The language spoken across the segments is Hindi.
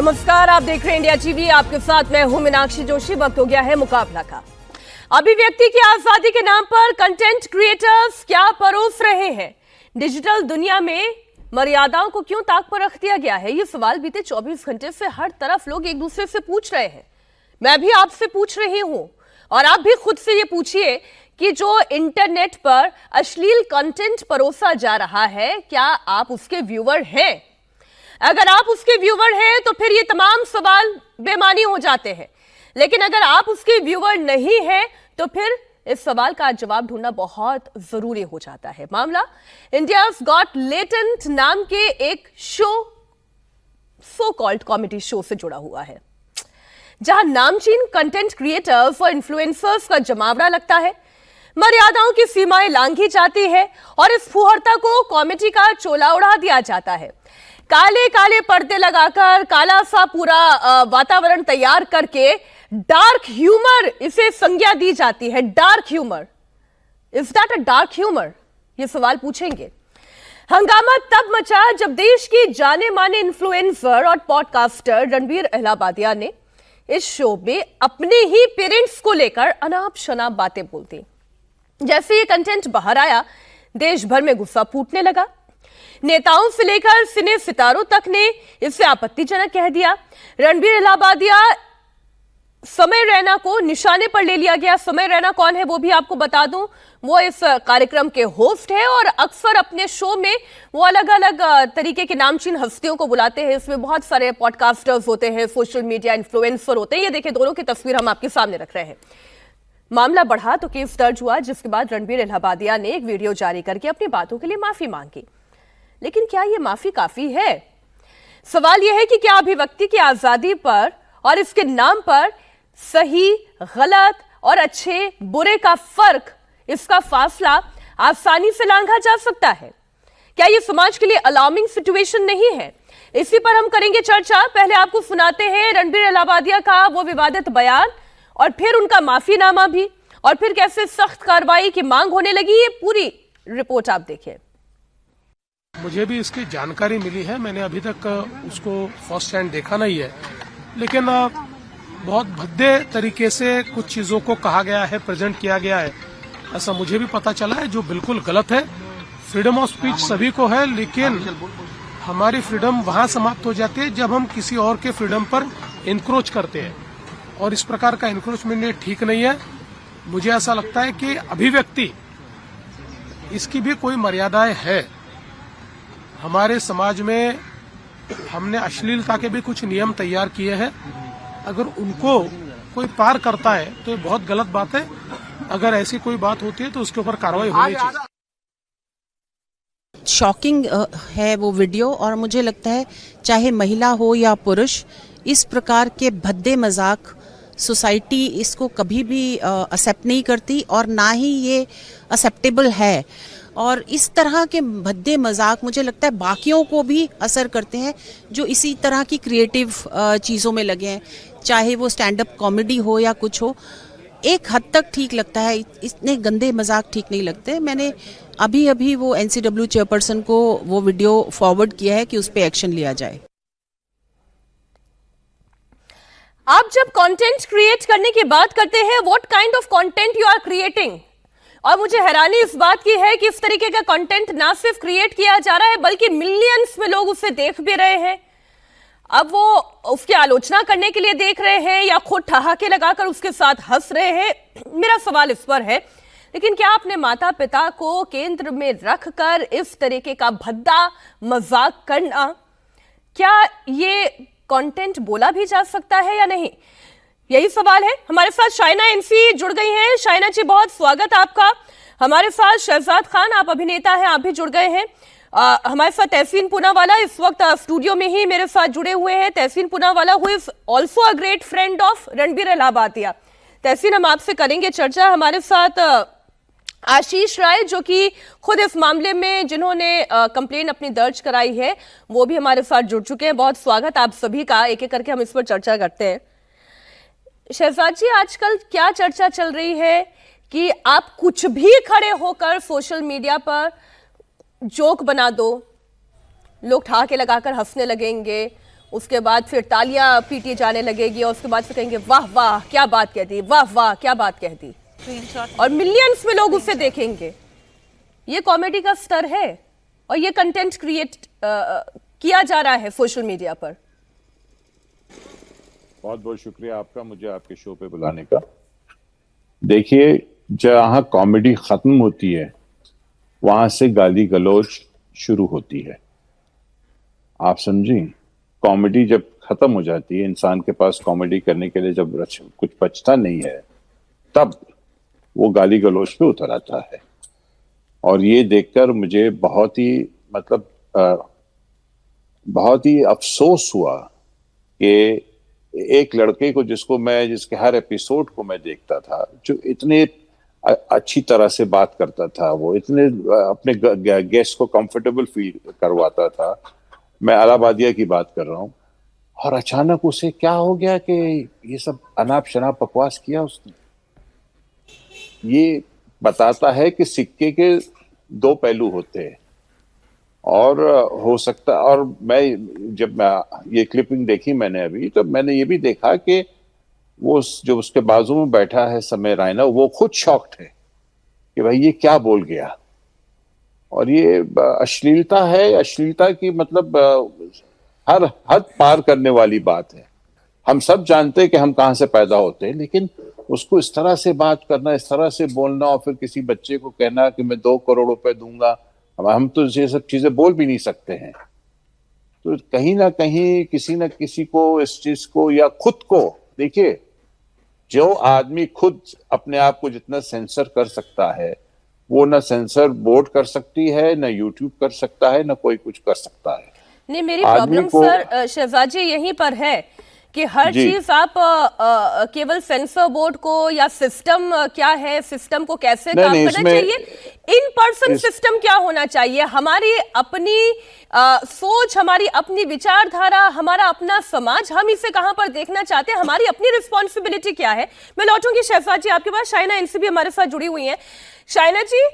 नमस्कार, आप देख रहे हैं इंडिया टीवी। आपके साथ मैं हूं मीनाक्षी जोशी। वक्त हो गया है मुकाबला का। अभिव्यक्ति की आजादी के नाम पर कंटेंट क्रिएटर्स क्या परोस रहे हैं? डिजिटल दुनिया में मर्यादाओं को क्यों ताक पर रख दिया गया है? ये सवाल बीते 24 घंटे से हर तरफ लोग एक दूसरे से पूछ रहे हैं। मैं भी आपसे पूछ रही हूं और आप भी खुद से ये पूछिए कि जो इंटरनेट पर अश्लील कंटेंट परोसा जा रहा है, क्या आप उसके व्यूअर हैं? अगर आप उसके व्यूअर हैं तो फिर ये तमाम सवाल बेमानी हो जाते हैं, लेकिन अगर आप उसके व्यूअर नहीं हैं तो फिर इस सवाल का जवाब ढूंढना बहुत जरूरी हो जाता है। मामला इंडियाज गॉट लेटेंट नाम के एक show, so called comedy show से जुड़ा हुआ है, जहां नामचीन कंटेंट क्रिएटर्स और इन्फ्लुएंसर्स का जमावड़ा लगता है। मर्यादाओं की सीमाएं लांघी जाती है और इस फुहरता को कॉमेडी का चोला उड़ा दिया जाता है। काले काले पर्दे लगाकर काला सा पूरा वातावरण तैयार करके डार्क ह्यूमर इसे संज्ञा दी जाती है। Dark humour, is that a dark humour? ये सवाल पूछेंगे। हंगामा तब मचा जब देश की जाने माने इन्फ्लुएंसर और पॉडकास्टर रणबीर अहलावालिया ने इस शो में अपने ही पेरेंट्स को लेकर अनाप शनाप बातें बोलती। जैसे ये कंटेंट बाहर आया, देश भर में गुस्सा फूटने लगा। नेताओं से लेकर सिने सितारों तक ने इसे आपत्तिजनक कह दिया। रणबीर अहलावालिया, समय रैना को निशाने पर ले लिया गया। समय रैना कौन है वो भी आपको बता दूं, वो इस कार्यक्रम के होस्ट है और अक्सर अपने शो में वो अलग अलग तरीके के नामचीन हस्तियों को बुलाते हैं। इसमें बहुत सारे पॉडकास्टर्स होते हैं, सोशल मीडिया इन्फ्लुएंसर होते हैं। ये देखिए, दोनों की तस्वीर हम आपके सामने रख रहे हैं। मामला बढ़ा तो केस दर्ज हुआ, जिसके बाद रणबीर अहलावालिया ने एक वीडियो जारी करके अपनी बातों के लिए माफी मांगी। लेकिन क्या यह माफी काफी है? सवाल यह है कि क्या अभिव्यक्ति की आजादी पर और इसके नाम पर सही, गलत और अच्छे बुरे का फर्क, इसका फासला आसानी से लांघा जा सकता है? क्या यह समाज के लिए अलार्मिंग सिचुएशन नहीं है? इसी पर हम करेंगे चर्चा। पहले आपको सुनाते हैं रणबीर अहलावालिया का वो विवादित बयान और फिर उनका माफीनामा भी, और फिर कैसे सख्त कार्रवाई की मांग होने लगी। ये पूरी रिपोर्ट आप देखिए। मुझे भी इसकी जानकारी मिली है, मैंने अभी तक उसको फर्स्ट हैंड देखा नहीं है, लेकिन बहुत भद्दे तरीके से कुछ चीजों को कहा गया है, प्रेजेंट किया गया है, ऐसा मुझे भी पता चला है, जो बिल्कुल गलत है। फ्रीडम ऑफ स्पीच सभी को है, लेकिन हमारी फ्रीडम वहां समाप्त हो जाती है जब हम किसी और के फ्रीडम पर इंक्रोच करते हैं, और इस प्रकार का इंक्रोचमेंट ठीक नहीं है। मुझे ऐसा लगता है कि अभिव्यक्ति, इसकी भी कोई मर्यादाएं है। हमारे समाज में हमने अश्लीलता के भी कुछ नियम तैयार किए हैं, अगर उनको कोई पार करता है तो ये बहुत गलत बात है। अगर ऐसी कोई बात होती है तो उसके ऊपर कार्रवाई होनी चाहिए। शॉकिंग है वो वीडियो, और मुझे लगता है चाहे महिला हो या पुरुष, इस प्रकार के भद्दे मजाक सोसाइटी इसको कभी भी एक्सेप्ट नहीं करती और ना ही ये एक्सेप्टेबल है। और इस तरह के भद्दे मजाक मुझे लगता है बाकियों को भी असर करते हैं जो इसी तरह की क्रिएटिव चीज़ों में लगे हैं, चाहे वो स्टैंड अप कॉमेडी हो या कुछ हो। एक हद तक ठीक लगता है, इतने गंदे मजाक ठीक नहीं लगते। मैंने अभी वो NCW चेयरपर्सन को वो वीडियो फॉरवर्ड किया है कि उस पर एक्शन लिया जाए। आप जब कंटेंट क्रिएट करने की बात करते हैं, what kind of content you are creating? और मुझे हैरानी इस बात की है कि इस तरीके का कंटेंट ना सिर्फ क्रिएट किया जा रहा है, बल्कि मिलियंस में लोग उसे देख भी रहे हैं। अब वो उसकी आलोचना करने के लिए देख रहे हैं या खुद ठहाके लगाकर उसके साथ हंस रहे हैं, मेरा सवाल इस पर है। लेकिन क्या अपने माता पिता को केंद्र में रखकर इस तरीके का भद्दा मजाक करना, क्या ये कंटेंट बोला भी जा सकता है या नहीं? यही सवाल है। हमारे साथ शाइना एनसी जुड़ गई हैं। शाइना जी, बहुत स्वागत आपका। हमारे साथ शहजाद खान, आप अभिनेता हैं, आप भी जुड़ गए हैं। हमारे साथ तहसीन पूनावाला इस वक्त स्टूडियो में ही मेरे साथ जुड़े हुए हैं। Tehseen Poonawalla who is also a great friend of Ranbir Ahluwalia. Tehseen, हम आपसे करेंगे चर्चा। हमारे साथ आशीष राय, जो कि खुद इस मामले में जिन्होंने कंप्लेन अपनी दर्ज कराई है, वो भी हमारे साथ जुड़ चुके हैं। बहुत स्वागत आप सभी का। एक एक करके हम इस पर चर्चा करते हैं। शहजाद जी, आजकल क्या चर्चा चल रही है कि आप कुछ भी खड़े होकर सोशल मीडिया पर जोक बना दो, लोग ठहाके लगाकर हंसने लगेंगे, उसके बाद फिर तालियां पीटी जाने लगेगी और उसके बाद फिर कहेंगे वाह वाह क्या बात कहती, वाह वाह क्या बात कहती, और मिलियंस में लोग उसे देखेंगे। ये कॉमेडी का स्तर है और ये कंटेंट क्रिएट किया जा रहा है सोशल मीडिया पर। बहुत बहुत शुक्रिया आपका मुझे आपके शो पे बुलाने का। देखिए, जहां कॉमेडी खत्म होती है वहां से गाली गलौज शुरू होती है। आप समझी, कॉमेडी जब खत्म हो जाती है, इंसान के पास कॉमेडी करने के लिए जब कुछ बचता नहीं है, तब वो गाली गलौज पे उतर आता है। और ये देखकर मुझे बहुत ही बहुत ही अफसोस हुआ कि एक लड़के को जिसके हर एपिसोड को मैं देखता था, जो इतने अच्छी तरह से बात करता था, वो इतने अपने गेस्ट को कंफर्टेबल फील करवाता था। मैं अलाहाबादिया की बात कर रहा हूँ, और अचानक उसे क्या हो गया कि ये सब अनाप शनाप बकवास किया उसने। ये बताता है कि सिक्के के दो पहलू होते हैं। और हो सकता, और जब मैं ये क्लिपिंग देखी मैंने अभी, तो मैंने ये भी देखा कि वो जो उसके बाजू में बैठा है समय रायना, वो खुद शॉक्ड है कि भाई ये क्या बोल गया। और ये अश्लीलता है, अश्लीलता की मतलब हर हद पार करने वाली बात है। हम सब जानते हैं कि हम कहाँ से पैदा होते हैं, लेकिन उसको इस तरह से बात करना, इस तरह से बोलना, और फिर किसी बच्चे को कहना कि मैं 2 करोड़ रुपए दूंगा, हम तो ये सब चीजें बोल भी नहीं सकते हैं। तो कहीं ना कहीं किसी न किसी को इस चीज को, या खुद को, देखिए, जो आदमी खुद अपने आप को जितना सेंसर कर सकता है, वो ना सेंसर बोर्ड कर सकती है, ना यूट्यूब कर सकता है, ना कोई कुछ कर सकता है। नहीं, मेरी प्रॉब्लम सर शहजाद जी यहीं पर है कि हर चीज आप केवल सेंसर बोर्ड को, या सिस्टम क्या है, सिस्टम को कैसे काम करना चाहिए, इन पर्सन सिस्टम क्या होना चाहिए, हमारी अपनी सोच, हमारी अपनी विचारधारा, हमारा अपना समाज, हम इसे कहां पर देखना चाहते हैं, हमारी अपनी रिस्पॉन्सिबिलिटी क्या है। मैं लौटूंगी शहजाद जी आपके पास। शाइना एनसीबी हमारे साथ जुड़ी हुई है। शाइना जी,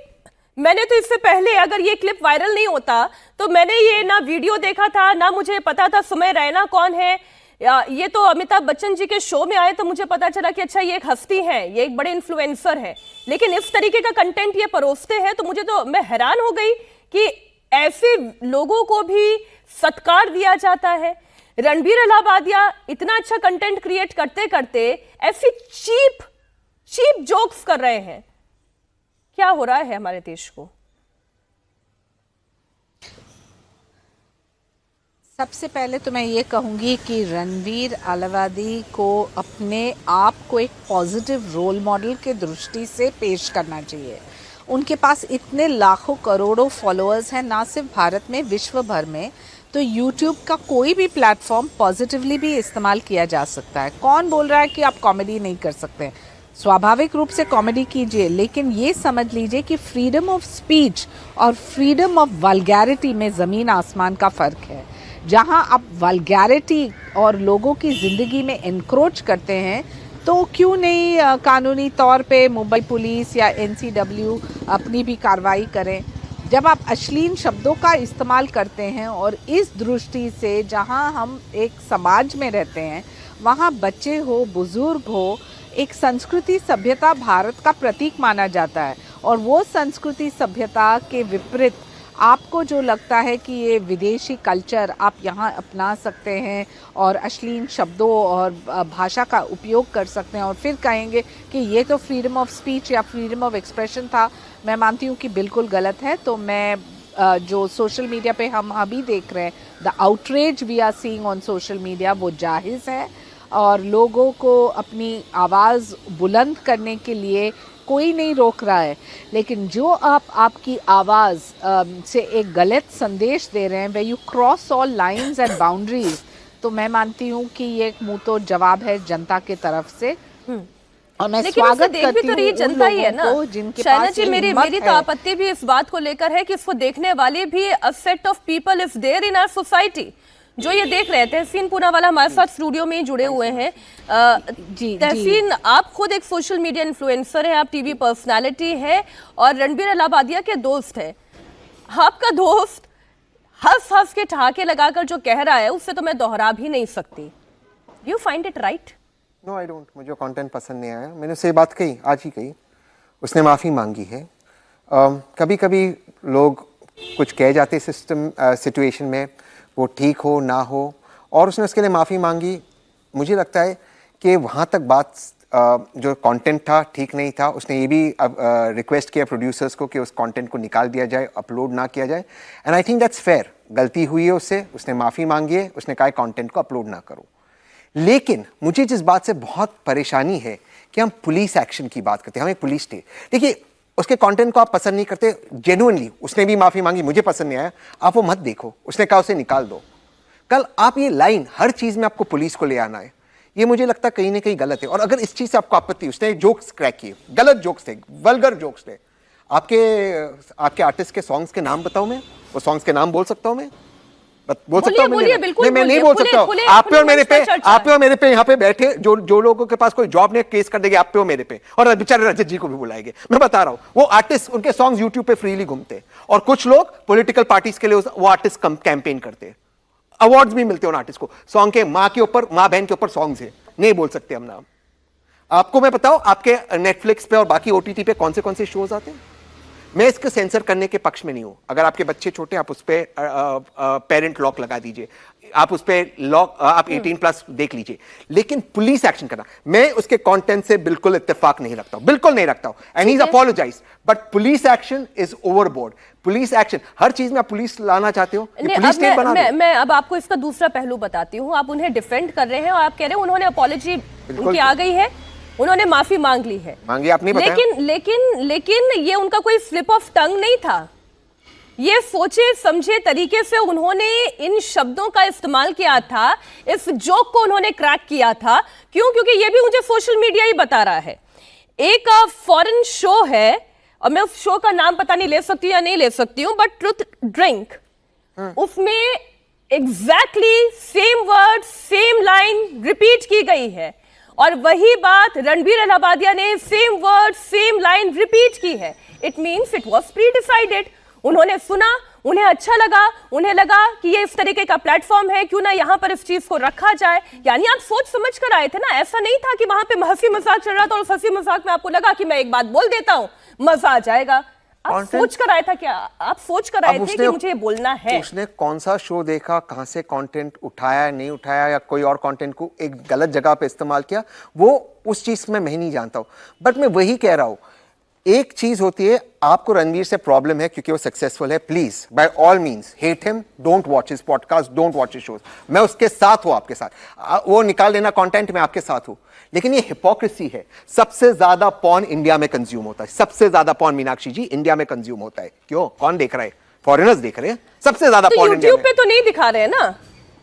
मैंने तो इससे पहले, अगर ये क्लिप वायरल नहीं होता तो मैंने ये ना वीडियो देखा था, ना मुझे पता था समय रैना कौन है। ये तो अमिताभ बच्चन जी के शो में आए तो मुझे पता चला कि अच्छा ये एक हस्ती है, ये एक बड़े इन्फ्लुएंसर है, लेकिन इस तरीके का कंटेंट ये परोसते हैं, तो मैं हैरान हो गई कि ऐसे लोगों को भी सत्कार दिया जाता है। रणबीर अलाहाबादिया इतना अच्छा कंटेंट क्रिएट करते करते ऐसी चीप जोक्स कर रहे हैं। क्या हो रहा है हमारे देश को? सबसे पहले तो मैं ये कहूँगी कि रणबीर अलाहाबादी को अपने आप को एक पॉजिटिव रोल मॉडल के दृष्टि से पेश करना चाहिए। उनके पास इतने लाखों करोड़ों फॉलोअर्स हैं, ना सिर्फ भारत में, विश्व भर में। तो यूट्यूब का कोई भी प्लेटफॉर्म पॉजिटिवली भी इस्तेमाल किया जा सकता है। कौन बोल रहा है कि आप कॉमेडी नहीं कर सकते? स्वाभाविक रूप से कॉमेडी कीजिए, लेकिन ये समझ लीजिए कि फ्रीडम ऑफ स्पीच और फ्रीडम ऑफ वल्गैरिटी में ज़मीन आसमान का फ़र्क है। जहां आप वल्गैरिटी और लोगों की ज़िंदगी में एनक्रोच करते हैं, तो क्यों नहीं कानूनी तौर पे मुंबई पुलिस या NCW अपनी भी कार्रवाई करें। जब आप अश्लील शब्दों का इस्तेमाल करते हैं, और इस दृष्टि से जहां हम एक समाज में रहते हैं, वहां बच्चे हो, बुजुर्ग हो, एक संस्कृति सभ्यता भारत का प्रतीक माना जाता है, और वो संस्कृति सभ्यता के विपरीत आपको जो लगता है कि ये विदेशी कल्चर आप यहाँ अपना सकते हैं और अश्लील शब्दों और भाषा का उपयोग कर सकते हैं, और फिर कहेंगे कि ये तो फ्रीडम ऑफ स्पीच या फ्रीडम ऑफ एक्सप्रेशन था, मैं मानती हूँ कि बिल्कुल गलत है। तो मैं जो सोशल मीडिया पे हम अभी देख रहे हैं, the outrage we are seeing on social media, वो जायज़ है, और लोगों को अपनी आवाज़ बुलंद करने के लिए कोई नहीं रोक रहा है। लेकिन जो आपकी आवाज़ से एक गलत संदेश दे रहे हैं, way you cross all lines and boundaries, तो मैं मानती हूँ कि ये एक मुंह तो जवाब है जनता के तरफ से। और मैं स्वागत करती हूँ उन जनता ही है ना जिनके पास जी, मेरी तो आपत्ति भी इस बात को लेकर है कि इसको देखने वाले भी a set of people is there in our society जो ये देख रहे हैं। तहसीन पूनावाला हमारे साथ स्टूडियो में जुड़े हुए हैं। तहसीन, आप खुद एक सोशल मीडिया इन्फ्लुएंसर है, आप टीवी पर्सनालिटी है और रणबीर अलाहाबादिया के दोस्त हैं। आपका दोस्त हंस हंस के ठहाके लगाकर जो कह रहा है उससे तो मैं दोहरा भी नहीं सकती। You find it right? No I don't, मुझे कंटेंट पसंद नहीं आया। मैंने उससे बात कही, आज ही कही, उसने माफ़ी मांगी है। कभी कभी लोग कुछ कह जाते सिचुएशन में, वो ठीक हो ना हो, और उसने उसके लिए माफ़ी मांगी। मुझे लगता है कि वहाँ तक बात जो कंटेंट था ठीक नहीं था। उसने ये भी रिक्वेस्ट किया प्रोड्यूसर्स को कि उस कंटेंट को निकाल दिया जाए, अपलोड ना किया जाए, and I think that's fair. गलती हुई है उससे, उसने माफ़ी मांगी है, उसने कहा कंटेंट को अपलोड ना करो। लेकिन मुझे जिस बात से बहुत परेशानी है कि हम पुलिस एक्शन की बात करते हैं, हम एक पुलिस स्टेट, देखिए उसके कंटेंट को आप पसंद नहीं करते, जेन्युइनली उसने भी माफ़ी मांगी, मुझे पसंद नहीं आया, आप वो मत देखो, उसने कहा उसे निकाल दो। कल आप ये लाइन हर चीज़ में आपको पुलिस को ले आना है, ये मुझे लगता है कहीं ना कहीं गलत है। और अगर इस चीज़ से आपको आपत्ति, उसने जोक्स क्रैक किए, गलत जोक्स थे, वल्गर जोक्स थे। आपके आर्टिस्ट के सॉन्ग्स के नाम बताओ, मैं वो सॉन्ग्स के नाम बोल सकता हूँ, मैं बोल सकता हूँ? मैं नहीं बोल सकता हूँ। आप पे और मेरे पे यहाँ पे बैठे जो लोगों के पास कोई जॉब नहीं, केस कर देंगे आप पे और मेरे पे, और बेचारे रजत जी को भी बुलाएंगे। मैं बता रहा हूँ, वो आर्टिस्ट, उनके सॉन्ग्स यूट्यूब पे फ्रीली घूमते हैं, और कुछ लोग पॉलिटिकल पार्टीज के लिए वो आर्टिस्ट कैंपेन करते हैं, अवार्ड्स भी मिलते हैं उन आर्टिस्ट को। सॉन्ग के माँ बहन के ऊपर सॉन्ग्स है, नहीं बोल सकते हम नाम। आपको मैं बताऊं, आपके नेटफ्लिक्स पे और बाकी ओटीटी पे कौन से शोज आते हैं? मैं इसके सेंसर करने के पक्ष में नहीं हूं। अगर आपके बच्चे छोटे, आप उस पर पेरेंट लॉक लगा दीजिए, आप उस पर लॉक, आप 18+ देख लीजिए, लेकिन पुलिस एक्शन करना, मैं उसके कंटेंट से बिल्कुल इत्तेफाक नहीं रखता हूं, बिल्कुल नहीं रखता हूं, and he is apologise, but police action is overboard. Police action, हर चीज में आप पुलिस लाना चाहते हो, पुलिस स्टेट बना दो। मैं अब आपको इसका दूसरा पहलू बताती हूँ। आप उन्हें डिफेंड कर रहे हैं और आप कह रहे हैं उन्होंने अपॉलॉजी उनकी आ गई है, उन्होंने माफी मांग ली है, मांगी, आप नहीं बताया। लेकिन ये उनका कोई स्लिप ऑफ टंग नहीं था। ये सोचे समझे तरीके से उन्होंने इन शब्दों का इस्तेमाल किया था, इस जोक को उन्होंने क्रैक किया था। क्यों? क्योंकि ये भी मुझे सोशल मीडिया ही बता रहा है। एक फॉरेन शो है, और मैं उस शो का नाम पता नहीं ले सकती या नहीं ले सकती हूँ, बट ट्रुथ ड्रिंक, उसमें exactly same word same line repeat की गई है, और वही बात रणबीर अलाहाबादिया ने same word same line repeat की है। It means it was pre decided. उन्होंने सुना, उन्हें अच्छा लगा, उन्हें लगा कि ये इस तरीके का प्लेटफॉर्म है, क्यों ना यहां पर इस चीज को रखा जाए। यानी आप सोच समझ कर आए थे ना, ऐसा नहीं था कि वहां पे हंसी मजाक चल रहा था और उस हंसी मजाक में आपको लगा कि मैं एक बात बोल देता हूं, मजा आ जाएगा। आप सोच कर आए था क्या? आप सोच कर आए थे कि मुझे ये बोलना है? उसने कौन सा शो देखा, कहां से कंटेंट उठाया नहीं उठाया, या कोई और कंटेंट को एक गलत जगह पे इस्तेमाल किया, वो उस चीज में मैं नहीं जानता हूं। बट मैं वही कह रहा हूं, एक चीज होती है, आपको रणवीर से प्रॉब्लम है क्योंकि वो सक्सेसफुल है, please by all means hate him, don't watch his podcast, don't watch his shows. मैं उसके साथ हूं, आपके साथ, वो निकाल देना कंटेंट, मैं आपके साथ हूं। लेकिन ये हिपोक्रेसी है। सबसे ज्यादा पॉर्न इंडिया में कंज्यूम होता है, सबसे ज्यादा पॉर्न, मीनाक्षी जी, इंडिया में कंज्यूम होता है। क्यों? कौन देख रहा है? फॉरेनर्स देख रहे हैं सबसे ज्यादा पॉर्न इंडिया में। यूट्यूब पे तो नहीं दिखा रहे हैं ना,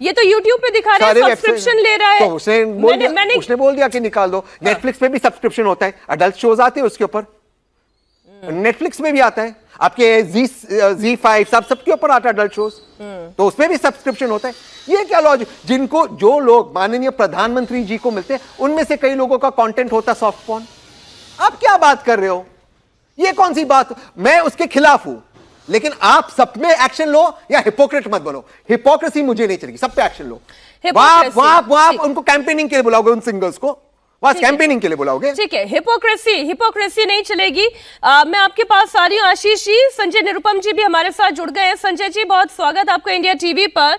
ये तो YouTube पे दिखा रहे हैं, सब्सक्रिप्शन ले रहा है। तो उसने बोल दिया कि निकाल दो। नेटफ्लिक्स पे भी सब्सक्रिप्शन होता है, अडल्ट शोज आते हैं उसके ऊपर, नेटफ्लिक्स में भी आता है, आपके Z5 सबके ऊपर आता है अडल्ट शोज, तो उसमें भी सब्सक्रिप्शन होता है। ये क्या लॉजिक? जो लोग माननीय प्रधानमंत्री जी को मिलते हैं, उनमें से कई लोगों का कंटेंट होता है सॉफ्ट पॉर्न। आप क्या बात कर रहे हो? ये कौन सी बात? मैं उसके खिलाफ हूं, लेकिन आप सब में एक्शन लो या हिपोक्रेट मत बनो। हिपोक्रेसी मुझे नहीं चलेगी, सब पे एक्शन लो। आप उनको कैंपेनिंग के लिए बुलाओगे, उन सिंगर्स को बस कैंपेनिंग के लिए बुलाओगे? ठीक है, हिपोक्रेसी नहीं चलेगी। मैं आपके पास आ रही हूँ आशीष जी। संजय निरुपम जी भी हमारे साथ जुड़ गए हैं। संजय जी, बहुत स्वागत आपका इंडिया टीवी पर।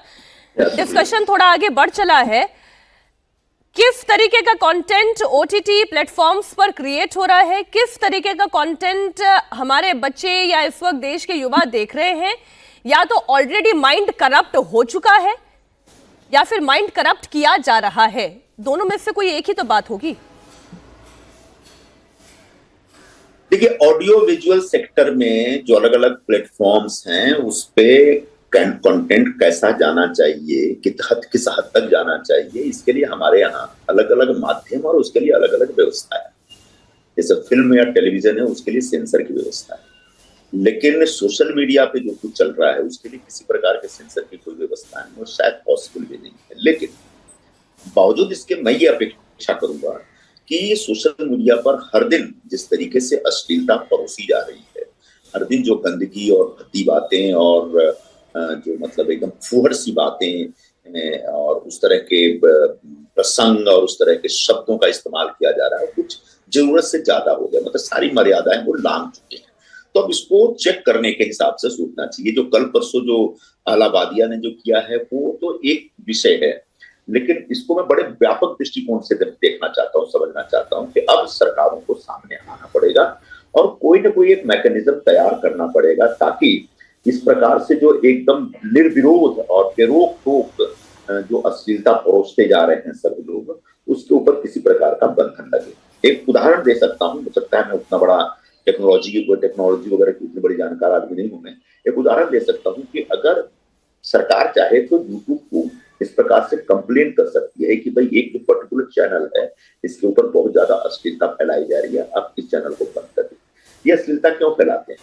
डिस्कशन थोड़ा आगे बढ़ चला है, किस तरीके का कंटेंट ओटीटी प्लेटफॉर्म्स पर क्रिएट हो रहा है, किस तरीके का कंटेंट हमारे बच्चे या इस वक्त देश के युवा देख रहे हैं, या तो ऑलरेडी माइंड करप्ट हो चुका है या फिर माइंड करप्ट किया जा रहा है। दोनों में से कोई एक ही तो बात होगी। देखिए, ऑडियो विजुअल सेक्टर में जो अलग अलग प्लेटफॉर्म्स हैं, उस पे कंटेंट कैसा जाना चाहिए, किस हद तक जाना चाहिए, इसके लिए हमारे यहाँ अलग अलग माध्यम और उसके लिए अलग अलग व्यवस्था है। जैसे फिल्म या टेलीविजन है, उसके लिए सेंसर की व्यवस्था है, लेकिन सोशल मीडिया पे जो कुछ चल रहा है उसके लिए किसी प्रकार के सेंसर की कोई व्यवस्था नहीं और शायद पॉसिबल भी नहीं है। लेकिन बावजूद इसके मैं ये अपेक्षा करूंगा कि सोशल मीडिया पर हर दिन जिस तरीके से अश्लीलता परोसी जा रही है, हर दिन जो गंदगी और भद्दी बातें और जो मतलब एकदम फुहड़ सी बातें और उस तरह के प्रसंग और उस तरह के शब्दों का इस्तेमाल किया जा रहा है, कुछ जरूरत से ज्यादा हो गया, मतलब सारी मर्यादाएं वो लांघ चुके हैं। तो अब इसको चेक करने के हिसाब से सोचना चाहिए। जो कल परसों जो अलाहाबादिया ने जो किया है वो तो एक विषय है, लेकिन इसको मैं बड़े व्यापक दृष्टिकोण से देखना चाहता हूँ, समझना चाहता हूँ कि अब सरकारों को सामने आना पड़ेगा और कोई ना कोई एक मैकेनिज्म तैयार करना पड़ेगा ताकि इस प्रकार से जो एकदम निर्विरोध और बेरोक टोक जो अश्लीलता परोसते जा रहे हैं सब लोग, उसके ऊपर किसी प्रकार का बंधन लगे। एक उदाहरण दे सकता हूँ, हो सकता है मैं उतना बड़ा टेक्नोलॉजी वगैरह की उतनी बड़ी जानकार आदमी नहीं हूं, मैं एक उदाहरण दे सकता हूँ कि अगर सरकार चाहे तो यूट्यूब को इस प्रकार से कंप्लेन कर सकती है कि भाई एक जो पर्टिकुलर चैनल है इसके ऊपर बहुत ज्यादा अश्लीलता फैलाई जा रही है, आप इस चैनल को बंद कर दीजिए। ये अश्लीलता क्यों फैलाते हैं?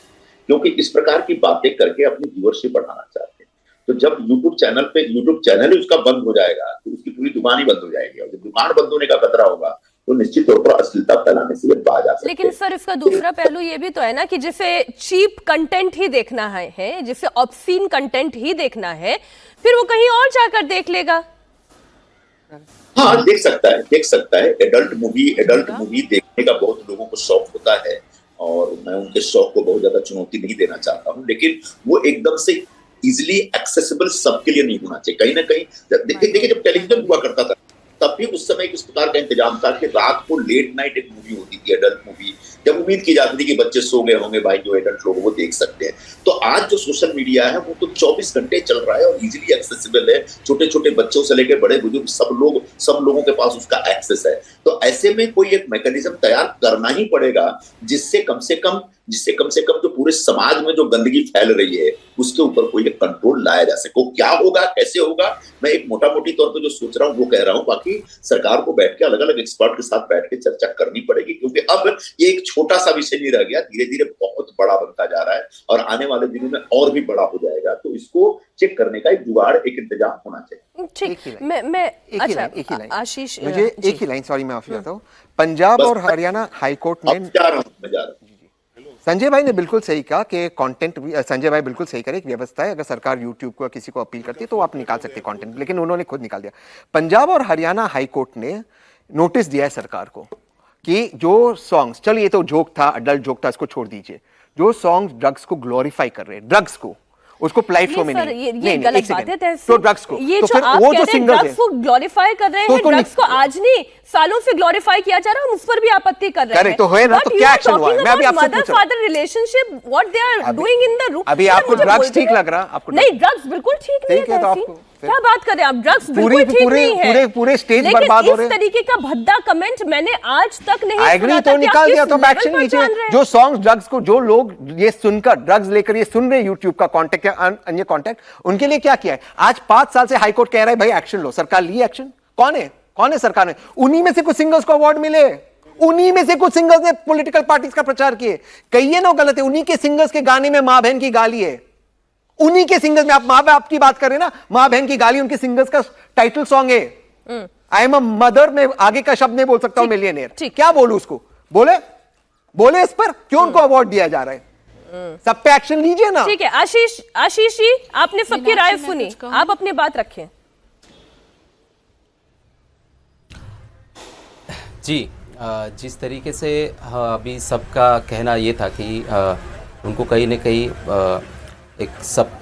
क्योंकि इस प्रकार की बातें करके अपनी व्यूअरशिप बढ़ाना चाहते हैं। तो जब यूट्यूब चैनल ही उसका बंद हो जाएगा तो उसकी पूरी दुकान ही बंद हो जाएगी, और जब दुकान बंद होने का खतरा होगा तो निश्चित तौर पर अश्लीलता फैलाने से बाज आ सकते हैं। लेकिन सर इसका दूसरा पहलू ये भी तो है ना कि जिसे चीप कंटेंट ही देखना है, जिसे ऑब्सीन कंटेंट ही देखना है, फिर वो कहीं और जाकर देख लेगा। हाँ, देख सकता है। एडल्ट मूवी देखने का बहुत लोगों को शौक होता है और मैं उनके शौक को बहुत ज्यादा चुनौती नहीं देना चाहता हूँ, लेकिन वो एकदम से इजिली एक्सेसिबल सबके लिए नहीं होना चाहिए। कहीं ना कहीं देखिए जब टेलीविजन हुआ करता था तब भी उस समय इस प्रकार का इंतजाम था कि रात को लेट नाइट एक मूवी होती थी, एडल्ट मूवी, जब उम्मीद की जाती थी कि बच्चे सो गए होंगे भाई, जो एडल्ट लोग वो देख सकते हैं। तो आज जो सोशल मीडिया है वो तो 24 घंटे चल रहा है और इजीली एक्सेसिबल है, छोटे छोटे बच्चों से लेकर बड़े बुजुर्ग सब लोगों के पास उसका एक्सेस है। तो ऐसे में कोई एक मैकेनिज्म तैयार करना ही पड़ेगा जिससे कम से कम जो पूरे समाज में जो गंदगी फैल रही है उसके ऊपर कोई एक कंट्रोल लाया जा सके। क्या होगा, कैसे होगा, मैं एक मोटा मोटी तौर पर जो सोच रहा हूँ वो कह रहा हूँ। बाकी सरकार को बैठ के अलग अलग एक्सपर्ट के साथ बैठ के चर्चा करनी पड़ेगी, क्योंकि अब ये एक छोटा सा विषय नहीं रह गया, धीरे धीरे बहुत बड़ा बनता जा रहा है और आने वाले दिनों में और भी बड़ा हो जाएगा। तो इसको चेक करने का एक जुगाड़, एक इंतजाम होना चाहिए। ठीक, मैं अच्छा आशीष, मुझे एक ही लाइन, सॉरी मैं माफी चाहता हूँ। पंजाब और हरियाणा हाईकोर्ट ने, संजय भाई ने बिल्कुल सही कहा कि कंटेंट, संजय भाई बिल्कुल सही करे, एक व्यवस्था है, अगर सरकार यूट्यूब को किसी को अपील करती है तो आप निकाल सकते हैं कंटेंट, लेकिन उन्होंने खुद निकाल दिया। पंजाब और हरियाणा हाईकोर्ट ने नोटिस दिया है सरकार को कि जो सॉन्ग्स, चलिए ये तो जोक था, अडल्ट जोक था, इसको छोड़ दीजिए, जो सॉन्ग्स ड्रग्स को ग्लोरीफाई कर रहे हैं, ड्रग्स को, उसको लाइव शो में ये गलत बात है। तो ड्रग्स को, ये तो जो फिर आप वो कह जो रहे हैं सिंगर्स ड्रग्स को ग्लोरीफाई कर रहे हैं, ड्रग्स को आज नहीं सालों से ग्लोरीफाई किया जा रहा है, हम उस पर भी आपत्ति कर रहे हैं। तो है ना, तो क्या एक्शन हुआ है? मैं अभी आपसे पूछ रहा हूं, mother relationship what they are doing in the room. अभी आपको ड्रग्स ठीक लग रहा? आपको नहीं, ड्रग्स बिल्कुल ठीक नहीं है। तो आपको क्या बात कर रहे हैं आप? ड्रग्स बिल्कुल ठीक नहीं है, पूरे स्टेज बर्बाद हो रहे हैं। इस तरीके का भद्दा कमेंट मैंने आज तक नहीं सुना। तो निकाल दिया तो एक्शन लीजिए। जो सॉन्ग ड्रग्स को, जो लोग ये सुनकर ड्रग्स लेकर ये सुन रहे यूट्यूब का कॉन्टेक्ट या अन्य कॉन्टेक्ट, उनके लिए क्या किया है? आज 5 साल से हाईकोर्ट कह रहा है भाई एक्शन लो, सरकार ली एक्शन? कौन है सरकार ने? उन्हीं में से कुछ सिंगर्स को अवार्ड मिले, उन्हीं में से कुछ सिंगर्स ने पॉलिटिकल पार्टीज का प्रचार किए। कहिए ना गलत है, उन्हीं के सिंगर्स के गाने में मां बहन की गाली है, उन्हीं के सिंगर्स में। आप मां बाप की बात कर रहे हैं ना, मां बहन की गाली उनके सिंगर्स का टाइटल सॉन्ग है। आई एम अ मदर में आगे का शब्द नहीं बोल सकता हूं, मिलियनेयर, क्या बोलूं उसको? बोले इस पर क्यों उनको अवार्ड दिया जा रहा है? सब पे एक्शन लीजिए ना। ठीक है आशीष जी, आपने सबकी राय सुनी, आप अपनी बात रखें। जी, जिस तरीके से अभी सबका कहना ये था कि उनको कहीं न कहीं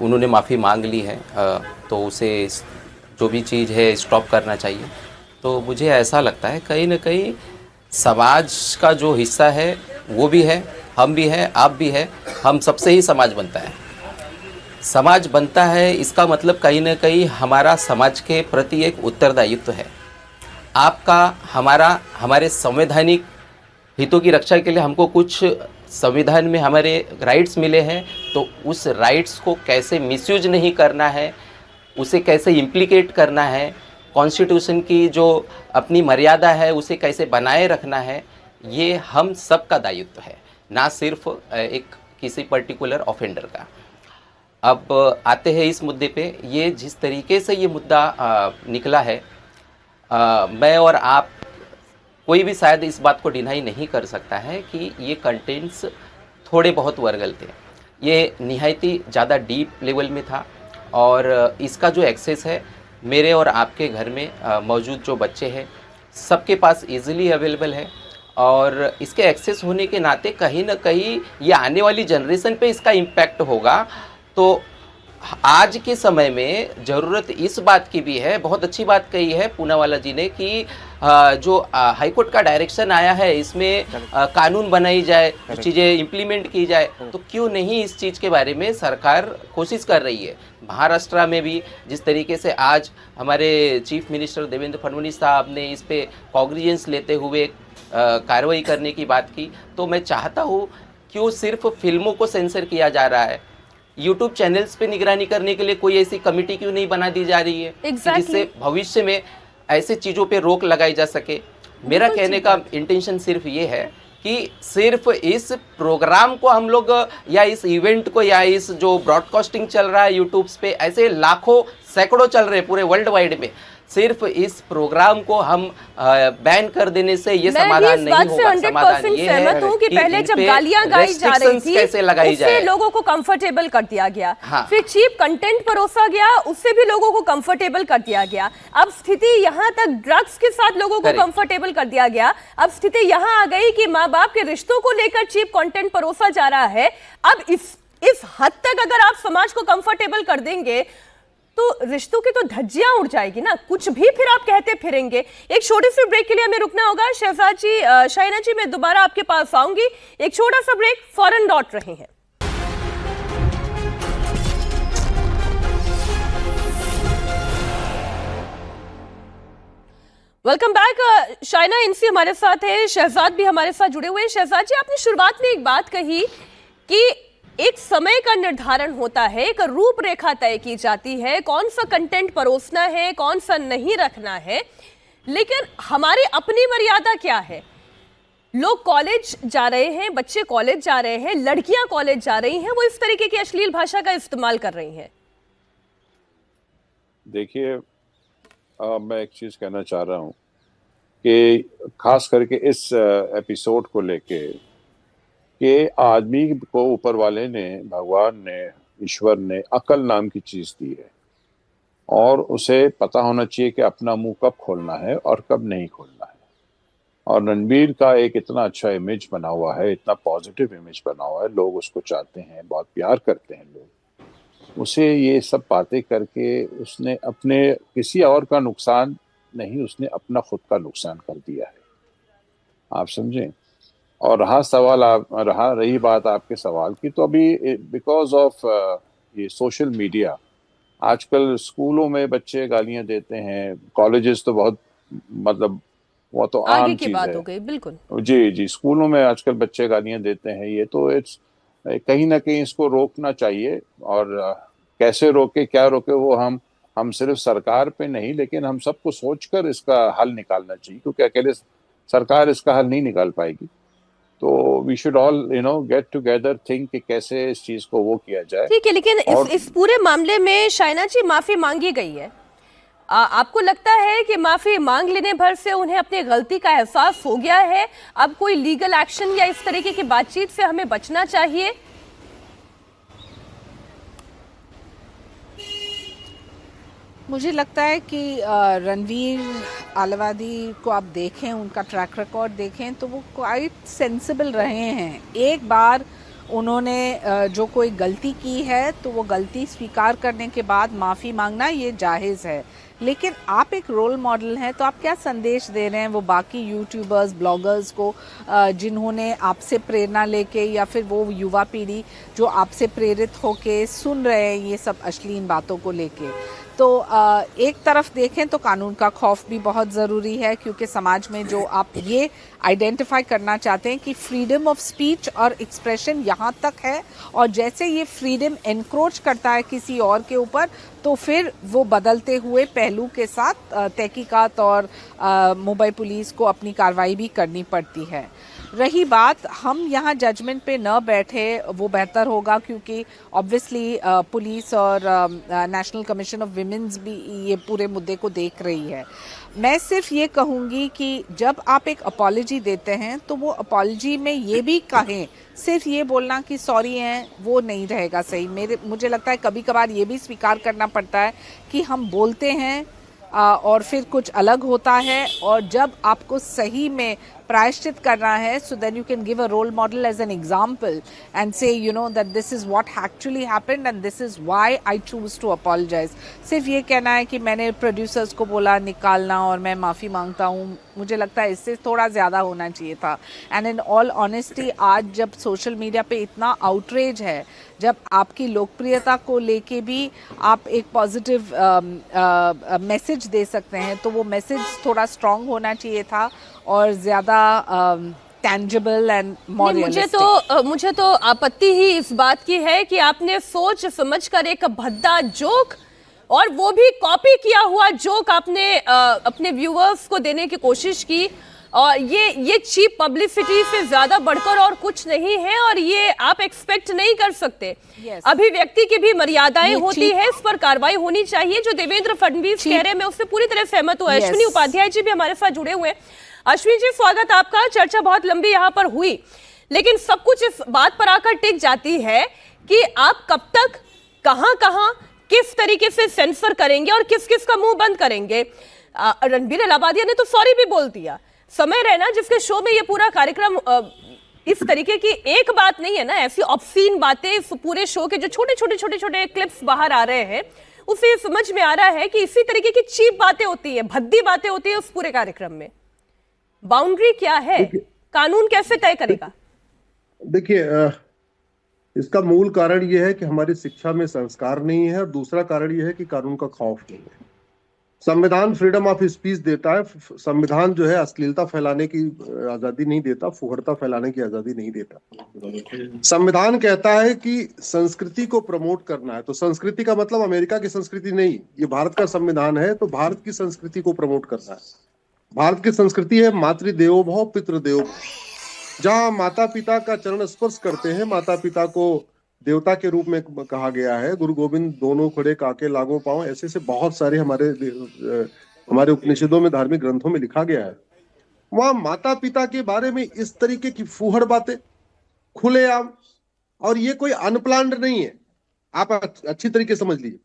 उन्होंने माफ़ी मांग ली है, तो उसे जो भी चीज़ है स्टॉप करना चाहिए। तो मुझे ऐसा लगता है कहीं न कहीं समाज का जो हिस्सा है वो भी है, हम भी हैं, आप भी है, हम सबसे ही समाज बनता है। समाज बनता है इसका मतलब कहीं न कहीं हमारा समाज के प्रति एक उत्तरदायित्व है। आपका, हमारे संवैधानिक हितों की रक्षा के लिए हमको कुछ संविधान में हमारे राइट्स मिले हैं, तो उस राइट्स को कैसे मिसयूज नहीं करना है, उसे कैसे इम्प्लीकेट करना है, कॉन्स्टिट्यूशन की जो अपनी मर्यादा है उसे कैसे बनाए रखना है, ये हम सब का दायित्व है, ना सिर्फ एक किसी पर्टिकुलर ऑफेंडर का। अब आते हैं इस मुद्दे पे। ये जिस तरीके से ये मुद्दा निकला है, मैं और आप कोई भी शायद इस बात को डिनाई नहीं कर सकता है कि ये कंटेंट्स थोड़े बहुत वर्गल थे। ये निहायती ज़्यादा डीप लेवल में था और इसका जो एक्सेस है मेरे और आपके घर में मौजूद जो बच्चे हैं सबके पास इजीली अवेलेबल है, और इसके एक्सेस होने के नाते कहीं ना कहीं ये आने वाली जनरेशन पे इसका इम्पैक्ट होगा। तो आज के समय में ज़रूरत इस बात की भी है, बहुत अच्छी बात कही है पूनावाला जी ने कि जो हाईकोर्ट का डायरेक्शन आया है इसमें कानून बनाई जाए, चीज़ें इम्प्लीमेंट की जाए, तो क्यों नहीं इस चीज़ के बारे में सरकार कोशिश कर रही है। महाराष्ट्र में भी जिस तरीके से आज हमारे चीफ मिनिस्टर देवेंद्र फडणवीस साहब ने इस पे कॉग्निजेंस लेते हुए कार्रवाई करने की बात की, तो मैं चाहता हूँ क्यों सिर्फ फिल्मों को सेंसर किया जा रहा है, यूट्यूब चैनल्स पे निगरानी करने के लिए कोई ऐसी कमेटी क्यों नहीं बना दी जा रही है जिससे भविष्य में ऐसे चीज़ों पे रोक लगाई जा सके। मेरा कहने का इंटेंशन सिर्फ ये है कि सिर्फ इस प्रोग्राम को हम लोग या इस इवेंट को या इस जो ब्रॉडकास्टिंग चल रहा है यूट्यूब पे, ऐसे लाखों सैकड़ों चल रहे हैं पूरे वर्ल्ड वाइड में, सिर्फ इस प्रोग्राम को हम बैन कर देने से ये समाधान नहीं होगा। समाधान ये है कि पहले जब गालियां गाई जा रही थी कैसे लगाई जाए, लोगों को कंफर्टेबल कर दिया गया, हाँ। फिर चीप कंटेंट परोसा गया, उससे भी लोगों को कंफर्टेबल कर दिया गया। अब स्थिति यहाँ तक ड्रग्स के साथ लोगों को कंफर्टेबल कर दिया गया। अब स्थिति यहाँ आ गई कि माँ बाप के रिश्तों को लेकर चीप कंटेंट परोसा जा रहा है। अब इस हद तक अगर आप समाज को कंफर्टेबल कर देंगे तो रिश्तों की तो धज्जियां उड़ जाएगी ना, कुछ भी फिर आप कहते फिरेंगे। एक छोटे से ब्रेक के लिए हमें रुकना होगा। शहजाद जी, शाइना जी, मैं दोबारा आपके पास आऊंगी। एक छोटा सा ब्रेक, फौरन लौट रहे हैं। Welcome back. शाइना इनसी हमारे साथ है, शहजाद भी हमारे साथ जुड़े हुए हैं। शहजाद जी, आपने शुरुआत में एक बात कही कि एक समय का निर्धारण होता है, एक रूपरेखा तय की जाती है, कौन सा कंटेंट परोसना है, कौन सा नहीं रखना है, लेकिन हमारी अपनी मर्यादा क्या है? लोग कॉलेज जा रहे हैं, बच्चे कॉलेज जा रहे हैं, लड़कियां कॉलेज जा रही हैं, वो इस तरीके की अश्लील भाषा का इस्तेमाल कर रही हैं। देखिए, मैं एक चीज कहना चाह रहा हूं कि खास करके इस एपिसोड को लेके कि आदमी को ऊपर वाले ने, भगवान ने, ईश्वर ने अकल नाम की चीज दी है और उसे पता होना चाहिए कि अपना मुंह कब खोलना है और कब नहीं खोलना है। और रणबीर का एक इतना अच्छा इमेज बना हुआ है, इतना पॉजिटिव इमेज बना हुआ है, लोग उसको चाहते हैं, बहुत प्यार करते हैं लोग उसे। ये सब बातें करके उसने अपने किसी और का नुकसान नहीं, उसने अपना खुद का नुकसान कर दिया है, आप समझें। और रही बात आपके सवाल की, तो अभी बिकॉज ऑफ ये सोशल मीडिया, आजकल स्कूलों में बच्चे गालियां देते हैं, कॉलेजेस तो बहुत, मतलब वो तो आम चीज बात हो गई। बिल्कुल जी, स्कूलों में आजकल बच्चे गालियां देते हैं। ये तो इट्स कहीं ना कहीं इसको रोकना चाहिए, और कैसे रोके, क्या रोके, वो हम सिर्फ सरकार पे नहीं, लेकिन हम सबको सोचकर इसका हल निकालना चाहिए, क्योंकि अकेले सरकार इसका हल नहीं निकाल पाएगी। तो we should all get together, think कि कैसे इस चीज को वो किया जाए। ठीक है, लेकिन इस पूरे मामले में शाइना जी माफी मांगी गई है। आपको लगता है कि माफी मांग लेने भर से उन्हें अपनी गलती का एहसास हो गया है? अब कोई लीगल एक्शन या इस तरीके की बातचीत से हमें बचना चाहिए? मुझे लगता है कि रणवीर आलवादी को आप देखें, उनका ट्रैक रिकॉर्ड देखें तो वो क्वाइट सेंसिबल रहे हैं। एक बार उन्होंने जो कोई गलती की है तो वो गलती स्वीकार करने के बाद माफ़ी मांगना ये जायज़ है। लेकिन आप एक रोल मॉडल हैं, तो आप क्या संदेश दे रहे हैं वो बाकी यूट्यूबर्स, ब्लॉगर्स को जिन्होंने आपसे प्रेरणा लेके, या फिर वो युवा पीढ़ी जो आपसे प्रेरित होके सुन रहे हैं ये सब अश्लील बातों को लेके? तो एक तरफ देखें तो कानून का खौफ भी बहुत ज़रूरी है, क्योंकि समाज में जो आप ये आइडेंटिफाई करना चाहते हैं कि फ्रीडम ऑफ स्पीच और एक्सप्रेशन यहाँ तक है, और जैसे ये फ्रीडम एनक्रोच करता है किसी और के ऊपर तो फिर वो बदलते हुए पहलू के साथ तहकीकात और मुंबई पुलिस को अपनी कार्रवाई भी करनी पड़ती है। रही बात, हम यहाँ जजमेंट पे न बैठे वो बेहतर होगा, क्योंकि ऑब्वियसली पुलिस और नेशनल कमीशन ऑफ विमेंस भी ये पूरे मुद्दे को देख रही है। मैं सिर्फ ये कहूँगी कि जब आप एक अपॉलजी देते हैं तो वो अपॉलजी में ये भी कहें, सिर्फ ये बोलना कि सॉरी हैं वो नहीं रहेगा सही। मुझे लगता है कभी कभार ये भी स्वीकार करना पड़ता है कि हम बोलते हैं और फिर कुछ अलग होता है, और जब आपको सही में प्रायश्चित करना है, so then you can give a role model as an example and say you know that this is what actually happened and this is why I choose to apologise. सिर्फ ये कहना है कि मैंने प्रोड्यूसर्स को बोला निकालना और मैं माफ़ी मांगता हूँ, मुझे लगता है इससे थोड़ा ज़्यादा होना चाहिए था। एंड इन ऑल ऑनेस्टी, आज जब सोशल मीडिया पे इतना आउटरेज है, जब आपकी लोकप्रियता को लेके भी आप एक पॉजिटिव मैसेज दे सकते हैं, तो वो मैसेज थोड़ा स्ट्रॉन्ग होना चाहिए था और ज़्यादा टैंजिबल एंड मॉरलिस्टिक। मुझे तो आपत्ति ही इस बात की है कि आपने सोच समझकर एक भद्दा जोक, और वो भी कॉपी किया हुआ जोक, आपने अपने व्यूअर्स को देने की कोशिश की, और ये चीप पब्लिसिटी से ज्यादा बढ़कर और कुछ नहीं है, और ये आप एक्सपेक्ट नहीं कर सकते। अभिव्यक्ति की भी मर्यादाएं होती है, इस पर कार्रवाई होनी चाहिए। जो देवेंद्र फडणवीस कह रहे हैं, मैं उससे पूरी तरह सहमत हूँ। अश्विनी उपाध्याय जी भी हमारे साथ जुड़े हुए हैं। अश्विनी जी, स्वागत आपका। चर्चा बहुत लंबी यहाँ पर हुई, लेकिन सब कुछ इस बात पर आकर टिक जाती है कि आप कब तक, कहां किस तरीके से सेंसर करेंगे और किस किस का मुंह बंद करेंगे। रणबीर अलाहाबादिया ने तो सॉरी भी बोल दिया। समय रैना, जिसके शो में ये पूरा कार्यक्रम इस तरीके की एक बात नहीं है ना, ऐसी ऑब्सीन बातें इस पूरे शो के जो छोटे क्लिप्स बाहर आ रहे हैं, उसे समझ में आ रहा है कि इसी तरीके की चीप बातें होती है, भद्दी बातें होती है उस पूरे कार्यक्रम में। बाउंड्री क्या है, कानून कैसे तय करेगा? देखिए, इसका मूल कारण यह है कि हमारी शिक्षा में संस्कार नहीं है, और दूसरा कारण यह है कि कानून का खौफ नहीं है। संविधान फ्रीडम ऑफ स्पीच देता है, संविधान जो है अश्लीलता फैलाने की आजादी नहीं देता, फुहड़ता फैलाने की आजादी नहीं देता। संविधान कहता है कि संस्कृति को प्रमोट करना है, तो संस्कृति का मतलब अमेरिका की संस्कृति नहीं, ये भारत का संविधान है, तो भारत की संस्कृति को प्रमोट करना है। भारत की संस्कृति है मातृदेवो भव पितृदेवो भव, जहाँ माता पिता का चरण स्पर्श करते हैं, माता पिता को देवता के रूप में कहा गया है। गुरु गोविंद दोनों खड़े काके लागो पांव, ऐसे से बहुत सारे हमारे उपनिषदों में, धार्मिक ग्रंथों में लिखा गया है। वहां माता पिता के बारे में इस तरीके की फूहड़ बातें खुलेआम, और ये कोई अनप्लान्ड नहीं है, आप अच्छी तरीके समझ लीजिए।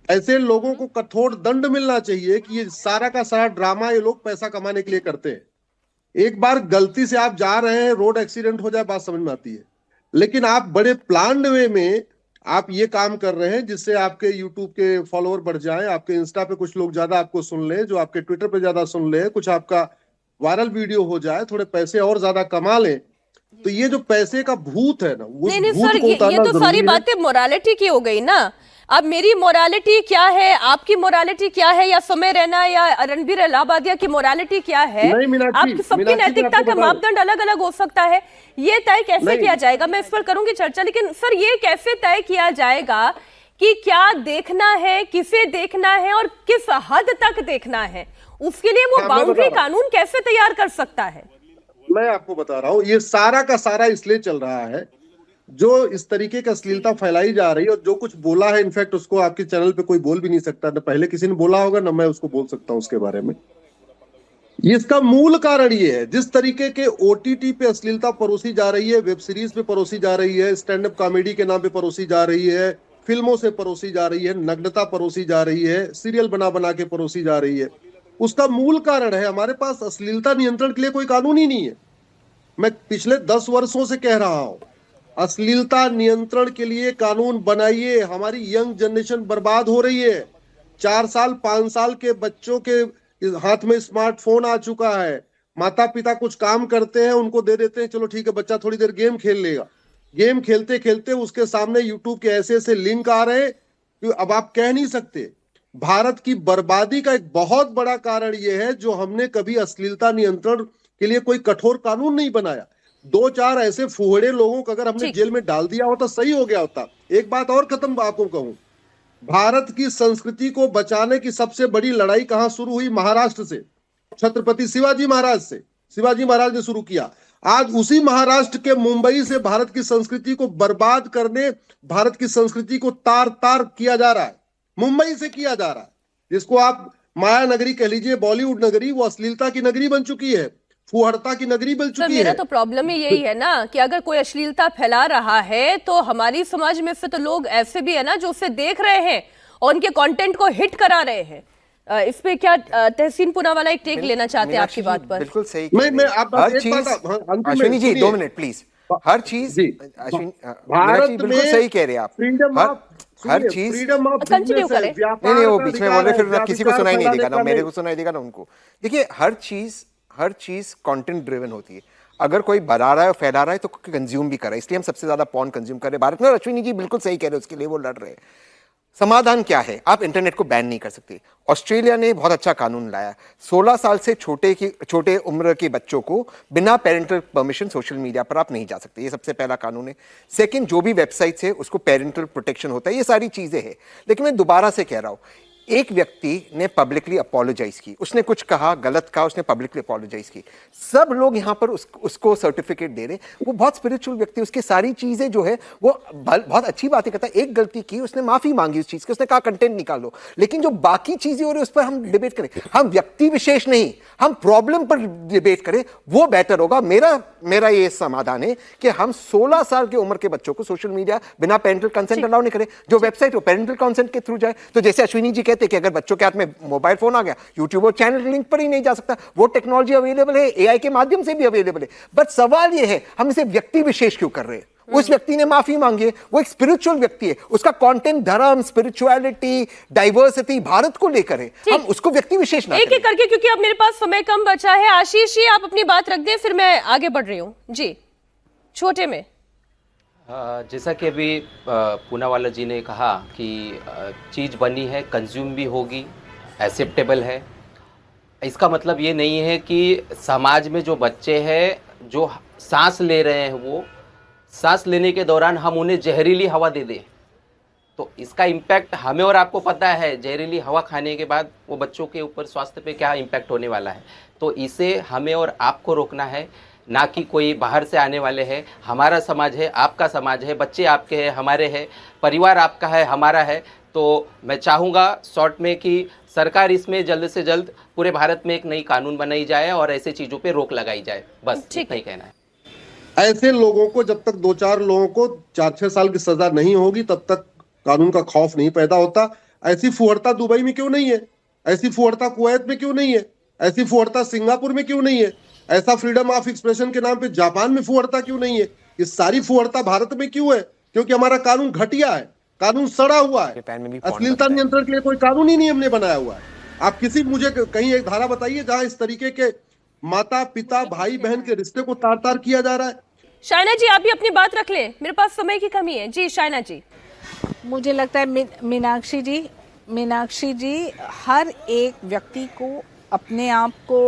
ऐसे लोगों को कठोर दंड मिलना चाहिए कि ये सारा का सारा ड्रामा ये लोग पैसा कमाने के लिए करते हैं। एक बार गलती से आप जा रहे हैं, रोड एक्सीडेंट हो जाए, बात समझ में आती है, लेकिन आप बड़े प्लान्ड वे में आप ये काम कर रहे हैं जिससे आपके यूट्यूब के फॉलोअर बढ़ जाएं, आपके इंस्टा पे कुछ लोग ज्यादा आपको सुन ले, जो आपके ट्विटर पे ज्यादा सुन ले, कुछ आपका वायरल वीडियो हो जाए, थोड़े पैसे और ज्यादा कमा लें। तो ये जो पैसे का भूत है ना, वो नहीं सर, ये तो सारी बातें मोरालिटी की हो गई ना। अब मेरी मोरालिटी क्या है, आपकी मोरालिटी क्या है, या समय रैना या रणबीर अलाहाबादिया की मोरालिटी क्या है? आपकी सबकी नैतिकता का मापदंड अलग अलग हो सकता है। ये तय कैसे किया जाएगा? मैं इस पर करूंगी चर्चा, लेकिन सर ये कैसे तय किया जाएगा कि क्या देखना है, किसे देखना है और किस हद तक देखना है? उसके लिए वो बाउंड्री कानून कैसे तैयार कर सकता है? मैं आपको बता रहा हूँ, ये सारा का सारा इसलिए चल रहा है, जो इस तरीके की अश्लीलता फैलाई जा रही है, और जो कुछ बोला है, इनफैक्ट उसको आपके चैनल पे कोई बोल भी नहीं सकता, न पहले किसी ने बोला होगा, न मैं उसको बोल सकता हूं उसके बारे में। इसका मूल कारण ये है, जिस तरीके के ओटीटी पे अश्लीलता परोसी जा रही है, वेब सीरीज पे परोसी जा रही है, स्टैंड अप कॉमेडी के नाम पे परोसी जा रही है, फिल्मों से परोसी जा रही है, नग्नता परोसी जा रही है, सीरियल बना बना के परोसी जा रही है, उसका मूल कारण है हमारे पास अश्लीलता नियंत्रण के लिए कोई कानून ही नहीं है। मैं पिछले 10 वर्षों से कह रहा हूं, अश्लीलता नियंत्रण के लिए कानून बनाइए। हमारी यंग जनरेशन बर्बाद हो रही है। 4 साल 5 साल के बच्चों के हाथ में स्मार्टफोन आ चुका है। माता पिता कुछ काम करते हैं, उनको दे देते हैं, चलो ठीक है बच्चा थोड़ी देर गेम खेल लेगा। गेम खेलते खेलते उसके सामने यूट्यूब के ऐसे ऐसे लिंक आ रहे हैं, अब आप कह नहीं सकते। भारत की बर्बादी का एक बहुत बड़ा कारण यह है, जो हमने कभी अश्लीलता नियंत्रण के लिए कोई कठोर कानून नहीं बनाया। 2-4 ऐसे फुहड़े लोगों को अगर हमने जेल में डाल दिया होता, सही हो गया होता। एक बात और खत्म आपको कहूं, भारत की संस्कृति को बचाने की सबसे बड़ी लड़ाई कहां शुरू हुई? महाराष्ट्र से, छत्रपति शिवाजी महाराज से। शिवाजी महाराज ने शुरू किया। आज उसी महाराष्ट्र के मुंबई से भारत की संस्कृति को बर्बाद करने, भारत की संस्कृति को तार तार किया जा रहा है, मुंबई से किया जा रहा है, जिसको आप माया नगरी कह लीजिए, बॉलीवुड नगरी, वो अश्लीलता की नगरी बन चुकी है, फुहड़ता की नगरी बन चुकी है। मेरा तो प्रॉब्लम ही यही है ना कि अगर कोई अश्लीलता फैला रहा है तो हमारी समाज में से तो लोग ऐसे भी है ना जो उसे देख रहे हैं और उनके कंटेंट को हिट करा रहे हैं। इस पे क्या तहसीन पूनावाला एक टेक लेना चाहते हैं आपकी बात पर? बिल्कुल सही। मैं आप हर चीज, अश्विनी जी 2 मिनट प्लीज। हर चीज भारत में बिल्कुल सही कह रहे हैं आप। हर चीज फ्रीडम ऑफ कंटिन्यू करें। नहीं वो बीच में बोले फिर किसी को सुनाई नहीं देगा ना, मेरे को सुनाई देगा ना उनको। देखिए हर चीज कंटेंट ड्रिवन होती है। अगर कोई बना रहा है फैला रहा है तो कंज्यूम भी कर रहा है, इसलिए हम सबसे ज्यादा पॉर्न कंज्यूम कर रहे हैं भारत में। और अश्विनी जी बिल्कुल सही कह रहे हैं, उसके लिए वो लड़ रहे हैं। समाधान क्या है? आप इंटरनेट को बैन नहीं कर सकते। ऑस्ट्रेलिया ने बहुत अच्छा कानून लाया, 16 साल से छोटे उम्र के बच्चों को बिना पेरेंटल परमिशन सोशल मीडिया पर आप नहीं जा सकते। ये सबसे पहला कानून है। सेकंड, जो भी वेबसाइट्स है उसको पेरेंटल प्रोटेक्शन होता है। ये सारी चीजें हैं। लेकिन मैं दोबारा से कह रहा हूं, एक व्यक्ति ने पब्लिकली अपोलोजाइज की, उसने कुछ कहा, गलत कहा, उसने पब्लिकली अपोलोजाइज की, सब लोग यहां पर उसको सर्टिफिकेट दे रहे। वो बहुत स्पिरिचुअल व्यक्ति, उसकी सारी चीजें जो है वो बहुत अच्छी बातें करता है। एक गलती की, उसने माफी मांगी उस चीज की, उसने कहा कंटेंट निकालो। लेकिन जो बाकी चीजें हो रही है उस पर हम डिबेट करें, हम व्यक्ति विशेष नहीं, हम प्रॉब्लम पर डिबेट करें, वो बेटर होगा। मेरा ये समाधान है कि हम 16 साल की उम्र के बच्चों को सोशल मीडिया बिना पेरेंटल कंसेंट अलाउ नहीं करें। जो वेबसाइट हो पेरेंटल कंसेंट के थ्रू जाए। तो जैसे अश्विनी जी कहते कि अगर बच्चों के हाथ में मोबाइल फोन आ गया, यूट्यूब और चैनल लिंक पर ही नहीं जा सकता, वो टेक्नोलॉजी अवेलेबल है, एआई के माध्यम से भी अवेलेबल है। बट सवाल ये है, हम इसे व्यक्ति विशेष क्यों कर रहे हैं? उस व्यक्ति ने माफी मांगी है, वो एक स्पिरिचुअल व्यक्ति है, उसका कंटेंट धर्म, स्पिरिचुअलिटी, डाइवर्सिटी भारत को लेकर है, हम उसको व्यक्ति विशेष ना एक एक करके, क्योंकि अब मेरे पास समय कम बचा है। आशीष जी आप अपनी बात रख दें, फिर मैं आगे बढ़ रही हूँ जी। छोटे में जैसा कि अभी पूनावाला जी ने कहा कि चीज़ बनी है, कंज्यूम भी होगी, एक्सेप्टेबल है। इसका मतलब ये नहीं है कि समाज में जो बच्चे हैं जो सांस ले रहे हैं, वो सांस लेने के दौरान हम उन्हें जहरीली हवा दे दें, तो इसका इम्पैक्ट हमें और आपको पता है। जहरीली हवा खाने के बाद वो बच्चों के ऊपर स्वास्थ्य पे क्या इम्पैक्ट होने वाला है। तो इसे हमें और आपको रोकना है, ना कि कोई बाहर से आने वाले हैं। हमारा समाज है, आपका समाज है, बच्चे आपके हैं, हमारे हैं, परिवार आपका है, हमारा है। तो मैं चाहूँगा शॉर्ट में कि सरकार इसमें जल्द से जल्द पूरे भारत में एक नई कानून बनाई जाए और ऐसे चीज़ों पे रोक लगाई जाए। बस इतना ही कहना है। ऐसे लोगों को जब तक 2-4 लोगों को 4-6 साल की सजा नहीं होगी तब तक कानून का खौफ नहीं पैदा होता। ऐसी फुहड़ता दुबई में क्यों नहीं है? ऐसी फुहड़ता कुवैत में क्यों नहीं है? ऐसी फुहड़ता सिंगापुर में क्यों नहीं है? ऐसा फ्रीडम ऑफ एक्सप्रेशन के नाम पे जापान में फुहड़ता क्यों नहीं है? ये सारी फुहड़ता भारत में क्यों है? क्योंकि हमारा कानून घटिया है, कानून सड़ा हुआ है। अश्लीलता नियंत्रण के लिए कोई कानून ही नहीं हमने बनाया हुआ है। आप मुझे कहीं एक धारा बताइए जहां इस तरीके के माता पिता भाई बहन के रिश्ते को तार तार किया जा रहा है। शाइना जी आप भी अपनी बात रख लें, मेरे पास समय की कमी है। जी शाइना जी। मुझे लगता है मीनाक्षी जी हर एक व्यक्ति को अपने आप को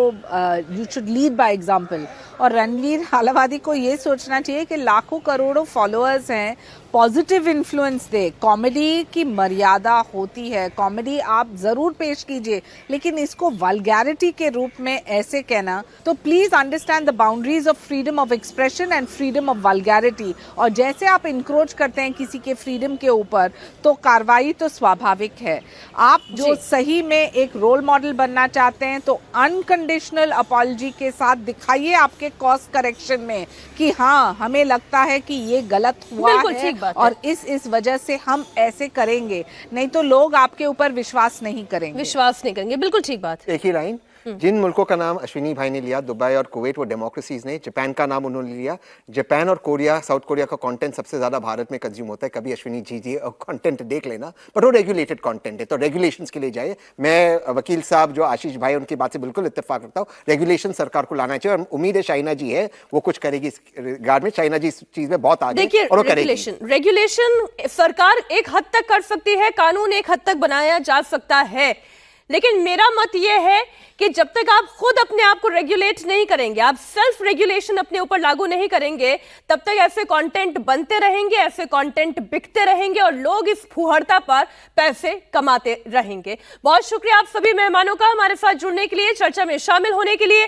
you should lead by example. और रणवीर अलावादी को ये सोचना चाहिए कि लाखों करोड़ों फॉलोअर्स हैं, पॉजिटिव इन्फ्लुएंस दे। कॉमेडी की मर्यादा होती है, कॉमेडी आप ज़रूर पेश कीजिए, लेकिन इसको वल्गैरिटी के रूप में ऐसे कहना, तो please understand the boundaries of freedom of expression and freedom of vulgarity. और जैसे आप इंक्रोच करते हैं किसी के फ्रीडम के ऊपर, तो कार्रवाई तो स्वाभाविक है। आप जो सही में एक रोल मॉडल बनना चाहते हैं तो अनकंडीशनल अपॉलजी के साथ दिखाइए आपके कॉस्ट करेक्शन में कि हाँ हमें लगता है कि ये गलत हुआ है और इस वजह से हम ऐसे करेंगे, नहीं तो लोग आपके ऊपर विश्वास नहीं करेंगे। बिल्कुल ठीक बात। एक ही लाइन, जिन मुल्कों का नाम अश्विनी भाई ने लिया, दुबई और कुवैत, वो डेमोक्रेसीज ने। जापान का नाम उन्होंने लिया। जापान और कोरिया, साउथ कोरिया का कंटेंट सबसे ज्यादा भारत में कंज्यूम होता है। कभी अश्विनी जी कंटेंट देख लेना, पर वो रेगुलेटेड कंटेंट है, तो रेगुलेशंस के लिए जाए। मैं वकील साहब जो आशीष भाई उनकी बात से बिल्कुल इत्तेफाक करता हूँ। रेगुलेशन सरकार को लाना चाहिए और उम्मीद है शाइना जी है वो कुछ करेगी इस रिगार्ड में। शाइना जी इस चीज में बहुत आगे है और वो करेगी। रेगुलेशन सरकार एक हद तक कर सकती है, कानून एक हद तक बनाया जा सकता है, लेकिन मेरा मत यह है कि जब तक आप खुद अपने आप को रेगुलेट नहीं करेंगे, आप सेल्फ रेगुलेशन अपने ऊपर लागू नहीं करेंगे, तब तक ऐसे कंटेंट बनते रहेंगे, ऐसे कंटेंट बिकते रहेंगे और लोग इस फुहड़ता पर पैसे कमाते रहेंगे। बहुत शुक्रिया आप सभी मेहमानों का हमारे साथ जुड़ने के लिए, चर्चा में शामिल होने के लिए।